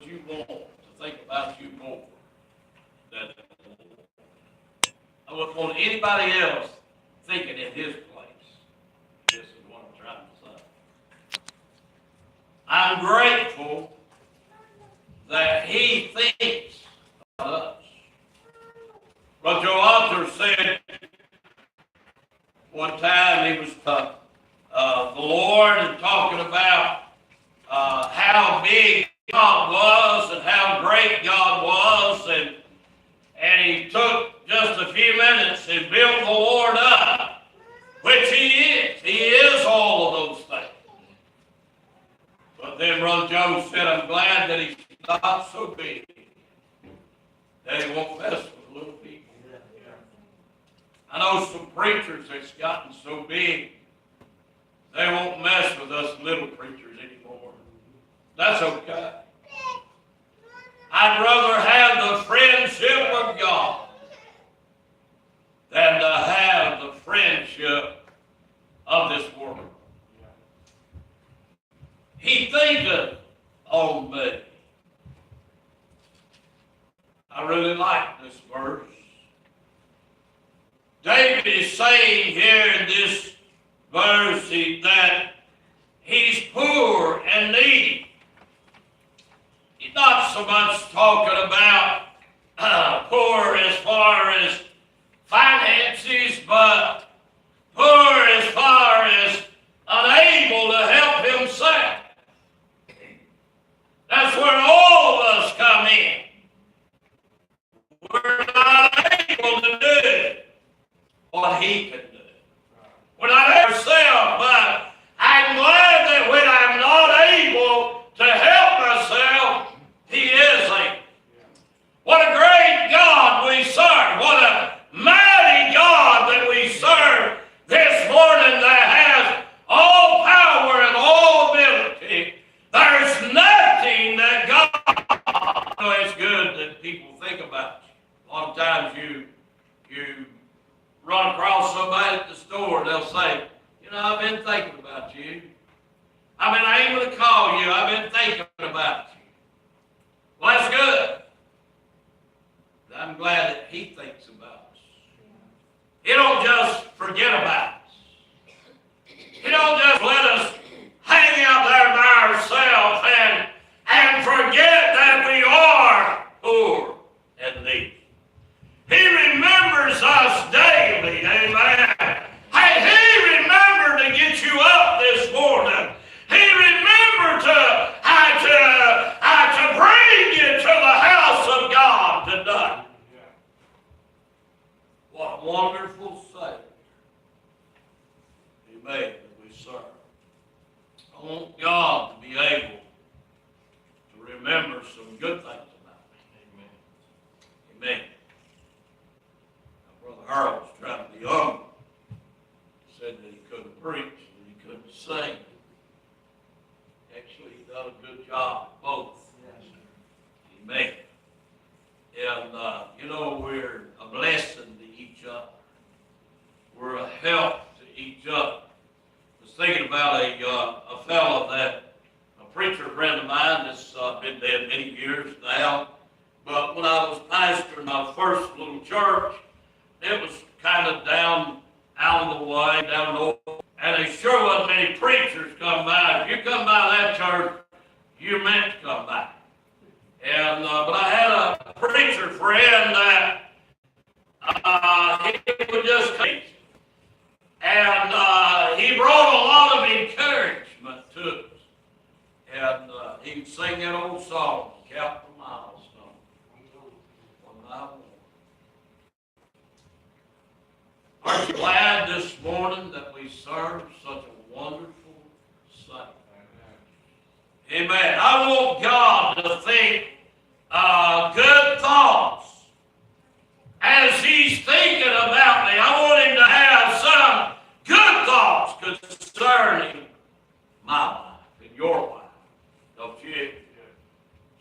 you want to think about you more than the Lord. I wouldn't want anybody else thinking in his place. This is what I'm trying to say. I'm grateful that he thinks about us. But your author said one time he was the Lord and talking about how big God was and how great God was, and he took just a few minutes and built the Lord up, which he is. He is all of those things. But then Brother Joe said, I'm glad that he's not so big that he won't mess with little people. I know some preachers that's gotten so big, they won't mess with us little preachers anymore. That's okay. I'd rather have the friendship of God than to have the friendship of this world. He thinketh on me. I really like this verse. David is saying here in this verse that he's poor and needy. He's not so much talking about poor as far as finances, but poor as far as unable to help himself. That's where all of us come in. We're not able to do what he can do. We're not ourselves, but I'm glad that when I'm not able to help myself, he is able. What a great God we serve. What a mighty God that we serve this morning that has all power and all ability. There's nothing that God... You know, it's good that people think about you. A lot of times you run across somebody at the store, they'll say, you know, I've been thinking about you. I've been able to call you. I've been thinking about you. Well, that's good. I'm glad that he thinks about us. He don't just forget about us. He don't just let us hang out there by ourselves and forget that we are poor and needy. He remembers us daily, amen. Hey, he remembered to get you up this morning. He remembered to bring you to the house of God today. What a wonderful Savior, amen, that we serve. I want God to be able to remember some good things about me. Amen. Amen. Brother Harold was trying to be humble. He said that he couldn't preach and he couldn't sing. Actually, he done a good job at both. Amen. And, you know, we're a blessing to each other. We're a help to each other. I was thinking about a fellow a preacher friend of mine that's been dead many years now. But when I was pastoring my first little church, it was kind of down out of the way, down low. And there sure wasn't many preachers come by. If you come by that church, you're meant to come by. And but I had a preacher friend that he would just teach. And he brought a lot of encouragement to us. And he'd sing that old song, Count the Milestone, one by one. Aren't you glad this morning that we serve such a wonderful Savior? Amen. I want God to think good thoughts as he's thinking about me. I want him to have some good thoughts concerning my life and your life. Don't you?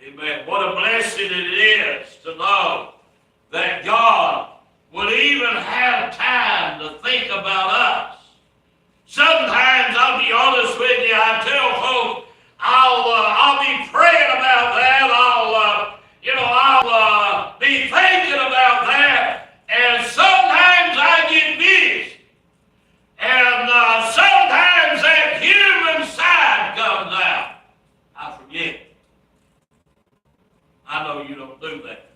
Amen. What a blessing it is to know that God would even have time to think about us. Sometimes, I'll be honest with you, I tell folks, I'll be praying about that. I'll be thinking about that. And sometimes I get busy. And sometimes that human side comes out. I forget. I know you don't do that.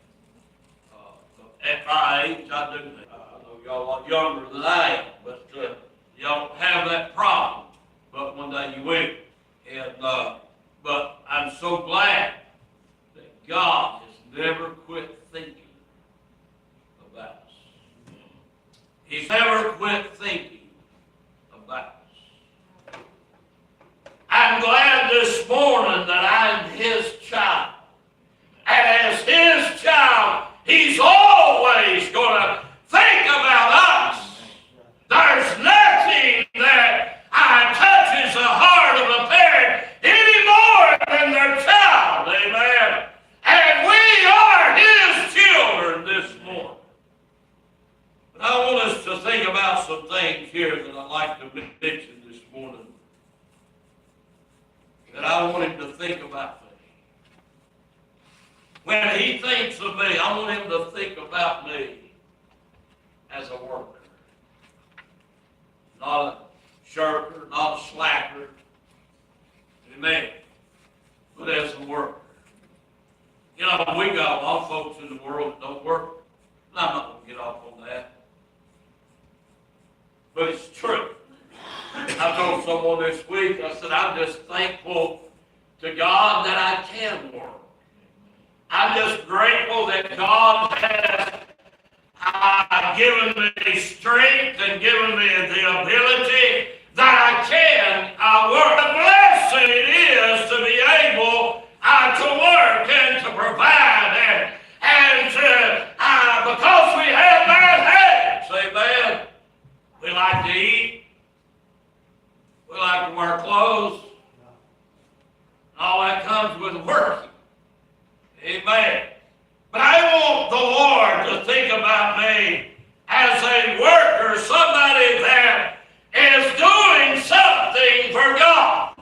At my age, I do that. I know y'all a lot younger than I am, but you don't have that problem. But one day you will. And but I'm so glad that God has never quit thinking about us. He's never quit thinking about us. I'm glad this morning that I'm His child. And as His child, He's always going to think about us. There's nothing that touches the heart of a parent any more than their child. Amen. And we are His children this morning. But I want us to think about some things here that I'd like to mention this morning. That I want him to think about me. When He thinks of me, I want Him to think about me as a worker. Not a shirker, not a slacker. Amen. But as a worker. You know, we got a lot of folks in the world that don't work. And I'm not going to get off on that. But it's true. I told someone this week, I said, I'm just thankful to God that I can work. I'm just grateful that God has given me strength and given me the ability that I can work. The blessing it is to be able to work and to provide and to, because we have bad hands, amen. We like to eat. We like to wear clothes. All that comes with working. Amen. But I want the Lord to think about me as a worker, somebody that is doing something for God.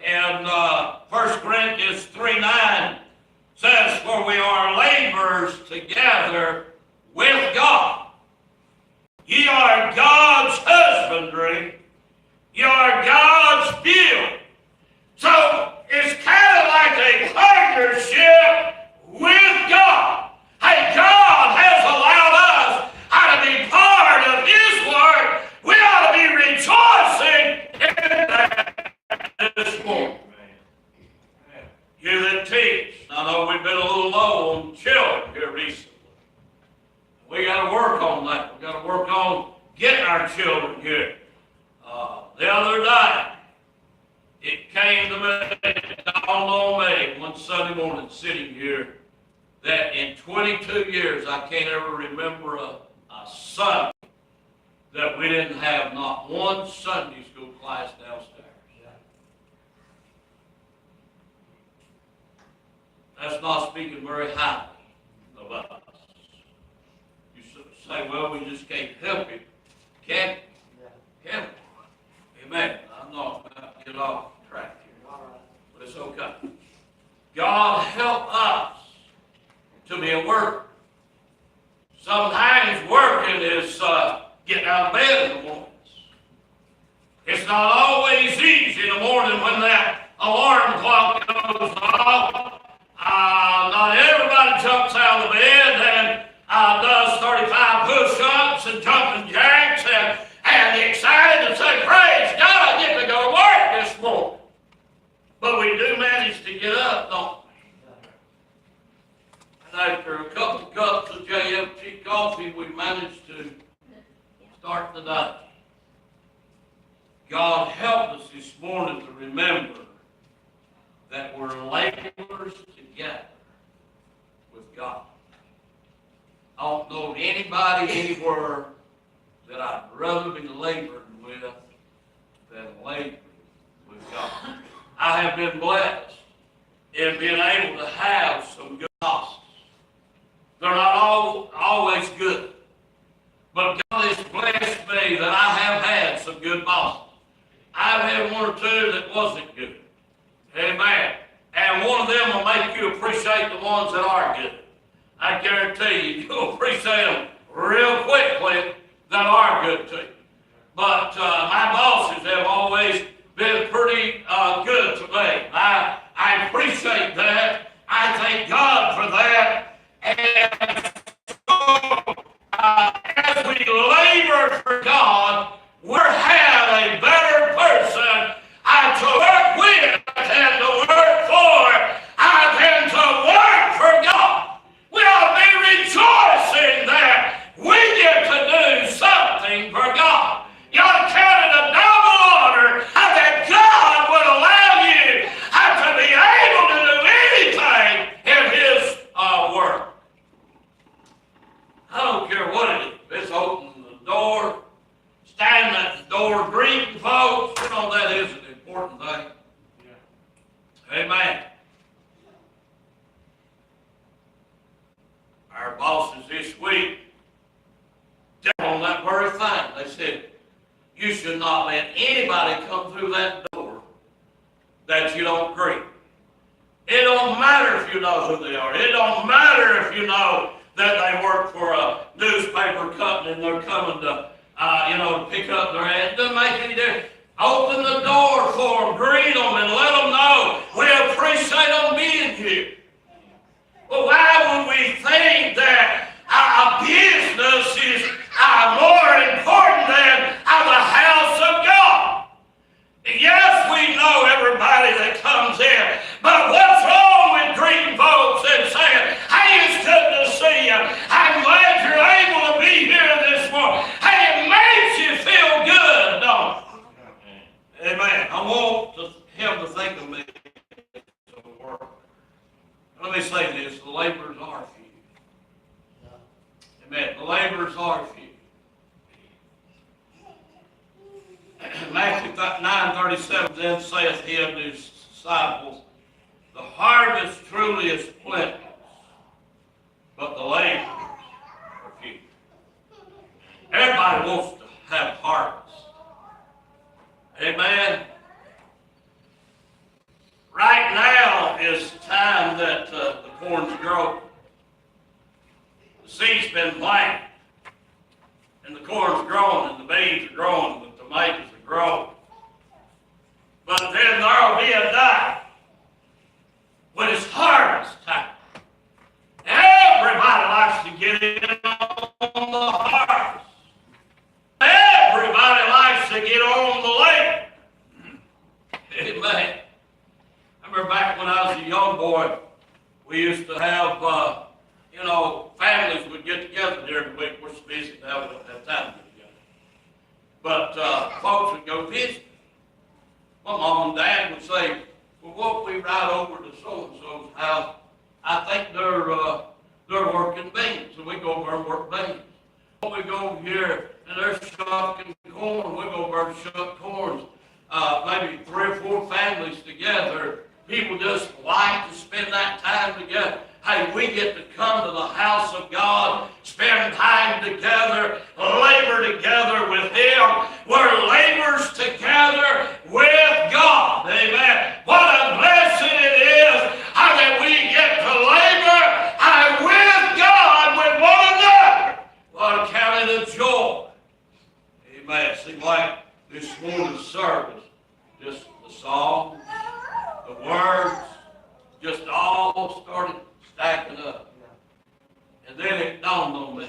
And 1 Corinthians 3:9 says, for we are laborers together with God. Ye are God's husbandry. Ye are God's build. So it's kind of like a partnership with God. Hey, God has allowed us to be part of His work. We ought to be rejoicing in that this morning. You that teach. I know we've been a little low on children here recently. We got to work on that. We got to work on getting our children here. The other day, it came to me, it dawned on me one Sunday morning sitting here, that in 22 years I can't ever remember a Sunday that we didn't have not one Sunday school class downstairs. That's not speaking very highly of us. You say, well, we just can't help it. Can't we? Can we? Amen. I'm not going to get off track here. But it's okay. God help us to be a worker. Sometimes working is getting out of bed in the mornings. It's not always easy in the morning when that alarm clock goes off. Not everybody jumps out of the bed and does 35 push-ups and jumping jacks and excited to say, praise God, I get to go to work this morning. But we do manage to get up, don't we? And after a couple cups of JFG coffee, we managed to start the day. God help us this morning to remember that we're laborers together with God. I don't know anybody anywhere that I'd rather be laboring with than laboring with God. I have been blessed in being able to have some good bosses. They're not always good, but God has blessed me that I have had some good bosses. I've had one or two that wasn't good. appreciate the ones that are good. I guarantee you, you'll appreciate them real quickly that are good to you. But my bosses have always been pretty good to me. I appreciate that. I thank God for that. And so, as we labor for God, we'll have a better person to work with and to work for than to work for God. We ought to be rejoicing that we get to do something for God. You ought to count it a double honor that God would allow you to be able to do anything in His work. I don't care what it is. It's opening the door, standing at the door, greeting folks. You know, that is an important thing. Yeah. Amen. Our bosses this week did on that very thing. They said, you should not let anybody come through that door that you don't greet. It don't matter if you know who they are. It don't matter if you know that they work for a newspaper company and they're coming to, to pick up their ad. It doesn't make any difference. Open the door for them, greet them, and let them know we appreciate them being here. Well, why would we think that a business is more important than the house of God? Yes, we know everybody that comes in, but what's wrong with greeting folks and saying, hey, it's good to see you. I'm glad you're able to be here this morning. Hey, it makes you feel good, don't it? Amen. I want him to think of me as a worker. Let me say this, the laborers are few. Amen. The laborers are few. Matthew 9:37 then saith he unto his disciples, the harvest truly is plenteous, but the laborers are few. Everybody wants to have harvest. Amen. Right now is the time that the corn's growing. The seed's been planted, and the corn's growing, and the beans are growing, and the tomatoes are growing. But then there'll be a day when it's harvest time. Everybody likes to get in on the harvest. Everybody likes to get on the labor. Amen. I remember back when I was a young boy, we used to have, families would get together during the week. We're so busy now, we don't have time to get together. But folks would go visit. My mom and dad would say, well, what if we ride over to so-and-so's house? I think they're working beans. So we go over and work beans. We go over here and they're shucking corn. We go over and shuck corns. Maybe 3 or 4 families together. People just like to spend that time together. Hey, we get to come to the house of God, spend time together, labor together with Him. We're laborers together with God. Amen. What a blessing it is that we get to labor with God, with one another. What a count it a joy. Amen. Seems like this morning's service, just the song, the words, just all started stacking up. And then it dawned on me.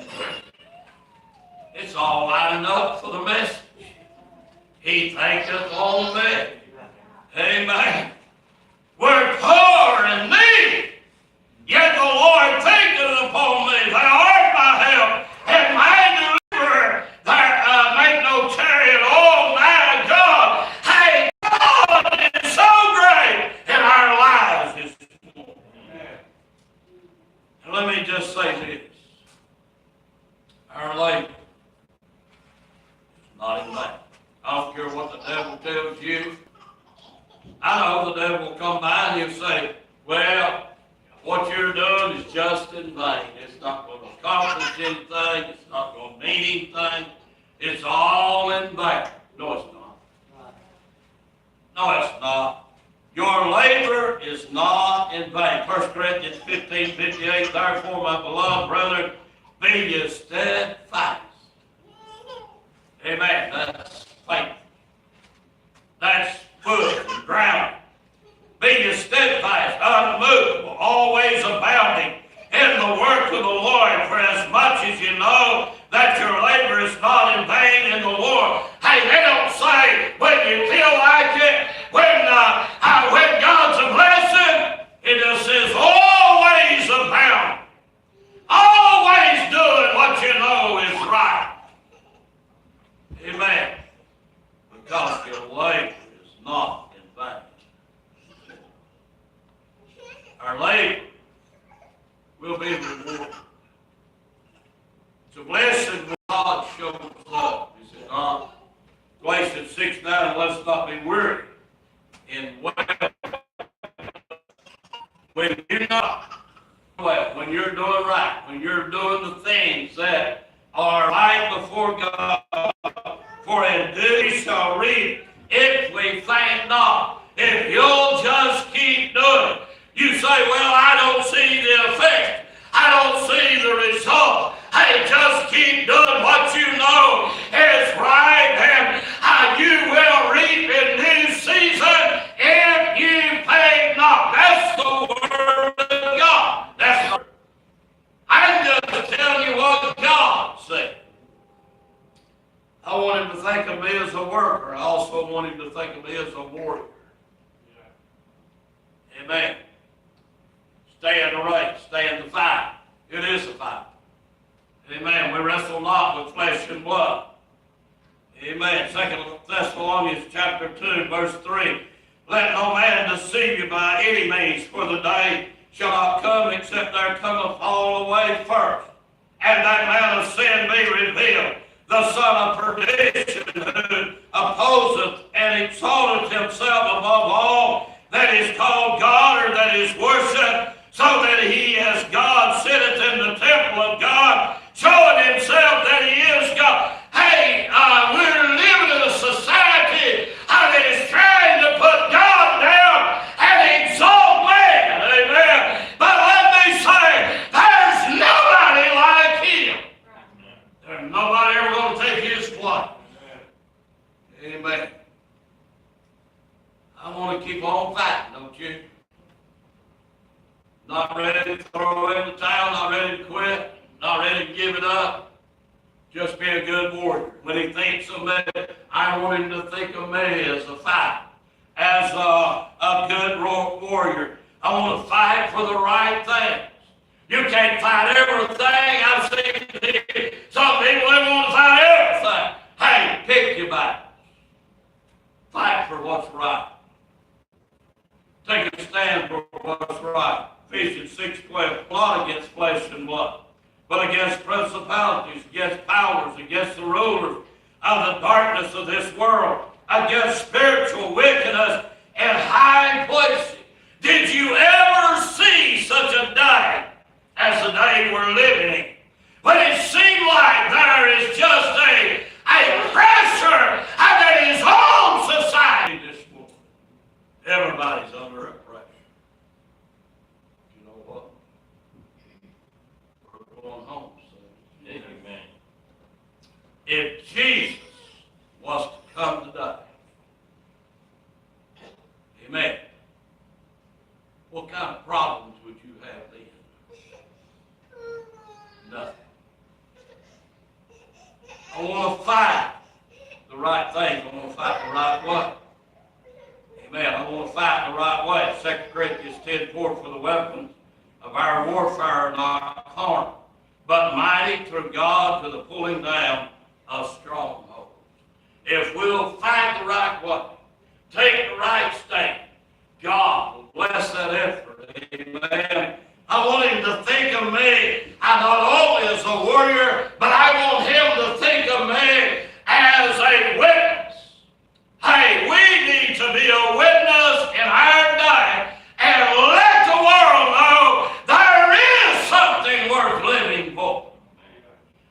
It's all lining up for the message. He thinketh on me. Amen. We're poor and needy, yet the Lord thinketh upon me. Thou art my help and my deliverer. Make no chariot. Oh my God. Hey, God is so great in our lives this morning. And let me just say this. Our labor is not in vain. I don't care what the devil tells you. I know the devil will come by and he'll say, well, what you're doing is just in vain. It's not going to accomplish anything. It's not going to mean anything. It's all in vain. No, it's not. No, it's not. Your labor is not in vain. 1 Corinthians 15:58. Therefore, my beloved brethren, be ye steadfast. Amen. That's faith. That's foot and ground. Be ye steadfast, unmovable, always abounding in the work of the Lord, for as much as you know that your labor is not in vain in the Lord. Hey, they don't say when you feel like it, when God's a blessing. It just says always abound. Always doing what you know is right. Amen. Because your labor is not in vain. Our labor will be rewarded. It's a blessing when God shows up. He said, Galatians 6:9, let's not be weary in when you're not well, when you're doing right, when you're doing the things that are right before God, for in due shall reap if we faint not. If you'll just keep doing it. You say, well, I don't see the effect. I don't see the result. Hey, just keep doing what you know is right, and you will reap in due season if you faint not. That's the word of God. That's the word. I'm just telling you what God said. I want him to think of me as a worker. I also want him to think of me as a warrior. Amen. Stay in the race. Stay in the fight. It is a fight. Amen. We wrestle not with flesh and blood. Amen. 2 Thessalonians chapter 2, verse 3. Let no man deceive you by any means, for the day shall not come except there come a fall away first, and that man of sin be revealed, the son of perdition, who opposeth and exalteth himself above all that is called God or that is worshipped, so that he as God sitteth in the temple of God, showing himself that he is God. Hey, we're living in a society that is trying to put God down and exalt man. Amen. But let me say, there's nobody like him. There's nobody ever going to take his place. Amen. I want to keep on fighting, don't you? Not ready to throw in the towel, not ready to quit, not ready to give it up. Just be a good warrior. When he thinks of me, I want him to think of me as a fighter, as a good warrior. I want to fight for the right things. You can't fight everything. I've seen some people that want to fight everything. Hey, pick your battles. Fight for what's right. Take a stand for what's right. Ephesians 6:12, not against flesh and blood, but against principalities, against powers, against the rulers of the darkness of this world, against spiritual wickedness in high places. Did you ever see such a day as the day we're living in? When it seemed like there is just a pressure that is on society this morning. Everybody's under a pressure. You know what? We're going home. So. Amen. If Jesus was to come today, amen, what kind of problems would you have then? Nothing. I want to fight the right thing. I want to fight the right way. Amen. I want to fight the right way. 2 Corinthians 10:4, for the weapons of our warfare are not carnal, but mighty through God to the pulling down of strongholds. If we'll fight the right way, take the right stand, God will bless that effort. Amen. I want him to think of me, not only as a warrior, but I want him to think of me as a witness. Hey, we need to be a witness in our day and let the world know there is something worth living for.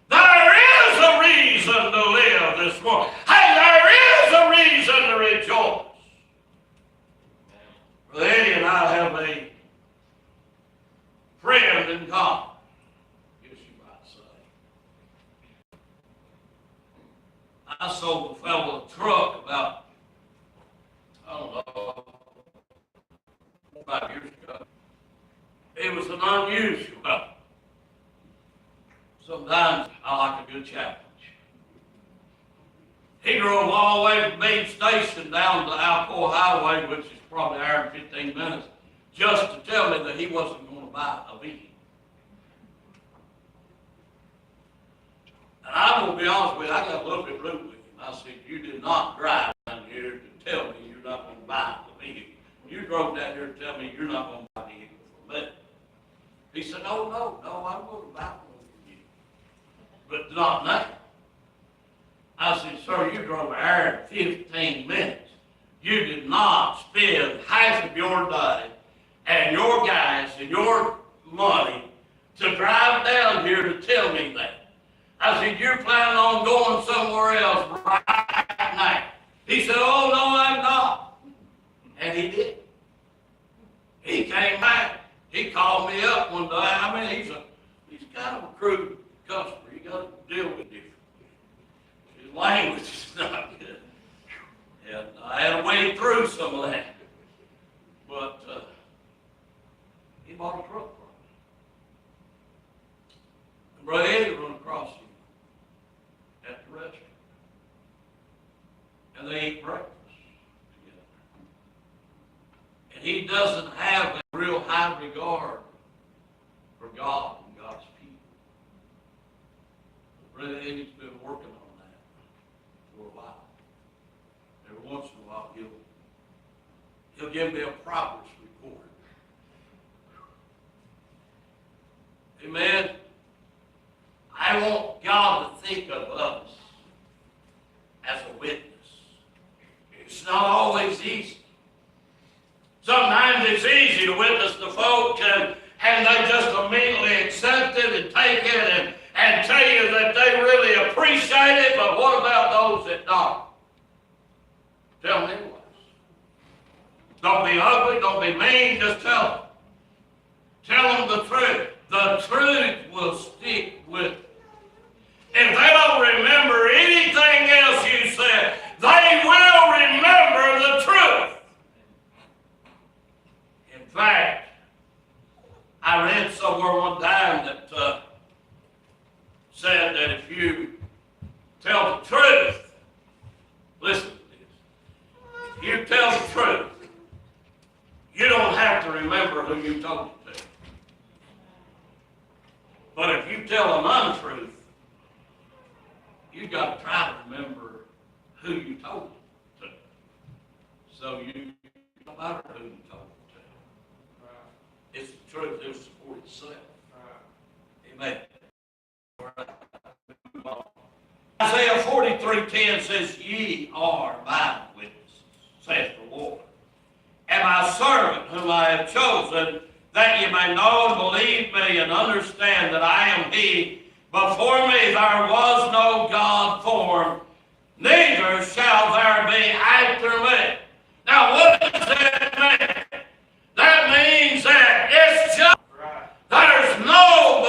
There is a reason to live this morning. Hey, there is a reason to rejoice. greater than God. Yes, you might say. I sold a fellow a truck about, I don't know, 5 years ago. It was an unusual. Sometimes I like a good challenge. He drove all the way from Main Station down to Alcoa Highway, which is probably an hour and 15 minutes, just to tell me that he wasn't going to buy a vehicle. And I'm going to be honest with you, I got a little bit rude with him. I said, you did not drive down here to tell me you're not going to buy the vehicle. You drove down here to tell me you're not going to buy a vehicle for me. He said, no, I'm going to buy one for you. But not now. I said, sir, you drove an hour and 15 minutes. You did not spend half of your day and your gas and your money to drive down here to tell me that. I said, you're planning on going somewhere else right now. He said, oh, no, I'm not. And he did. He came back. He called me up one day. I mean, he's kind of a crude customer. You got to deal with different. His language is not good. And I had to wade through some of that. But he bought a truck from me. And Brother Eddie run across him at the restaurant. And they ate breakfast together. And he doesn't have a real high regard for God and God's people. Brother Eddie's been working on that for a while. Every once in a while, he'll give me a progress report. Amen. I want God to think of us as a witness. It's not always easy. Sometimes it's easy to witness to folks and they just immediately accept it and take it and tell you that they really appreciate it, but what about those that don't? Tell me what. Don't be ugly, don't be mean, just tell them. Tell them the truth. The truth will stick with them. If they don't remember anything else you said, they will remember the truth. In fact, I read somewhere one time that said that if you tell the truth, listen to this, if you tell the truth, you don't have to remember who you told it to. But if you tell an untruth, you got to try to remember who you told it to. So you don't matter who you told it to. It's the truth. It'll support itself. Amen. Isaiah 43:10 says, ye are my witnesses, saith the Lord, and my servant whom I have chosen, that ye may know and believe me and understand that I am he. Before me there was no God formed, neither shall there be after me. Now what does that mean?